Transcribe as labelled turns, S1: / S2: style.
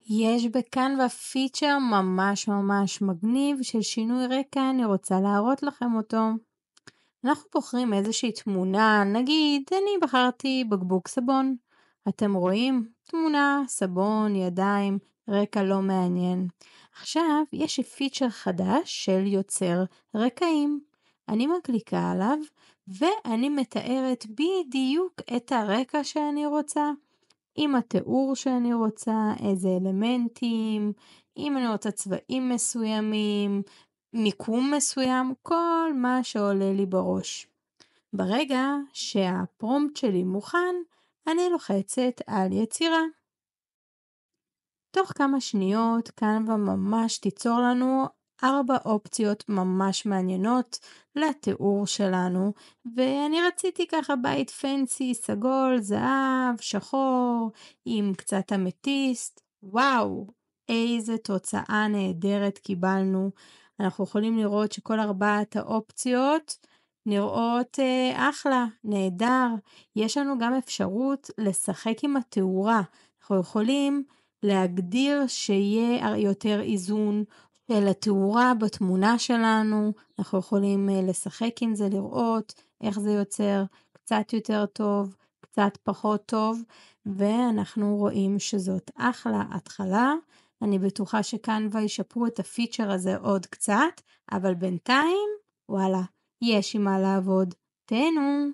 S1: יש בקנווה פיצ'ר ממש מגניב של שינוי רקע, אני רוצה להראות לכם אותו. אנחנו בוחרים איזושהי תמונה, נגיד אני בחרתי בקבוק סבון. אתם רואים? תמונה, סבון, ידיים, רקע לא מעניין. עכשיו יש פיצ'ר חדש של יוצר רקעים. אני מקליקה עליו ואני מתארת בדיוק את הרקע שאני רוצה. עם התיאור שאני רוצה, איזה אלמנטים, אם אני רוצה צבעים מסוימים, מיקום מסוים, כל מה שעולה לי בראש. ברגע שהפרומפט שלי מוכן, אני לוחצת על יצירה. תוך כמה שניות קנווה ממש תיצור לנו 4 אופציות ממש מעניינות לתיאור שלנו, ואני רציתי ככה בית פנסי, סגול, זהב, שחור, עם קצת אמתיסט. וואו, איזה תוצאה נהדרת קיבלנו. אנחנו יכולים לראות שכל 4 האופציות נראות אחלה, נהדר. יש לנו גם אפשרות לשחק עם התאורה. אנחנו יכולים להגדיר שיהיה יותר איזון של התאורה בתמונה שלנו. אנחנו יכולים לשחק עם זה, לראות איך זה יוצר קצת יותר טוב, קצת פחות טוב, ואנחנו רואים שזאת אחלה התחלה. אני בטוחה שקנווה ישפרו את הפיצ'ר הזה עוד קצת, אבל בינתיים, וואלה, יש עם מה לעבוד. תהנו!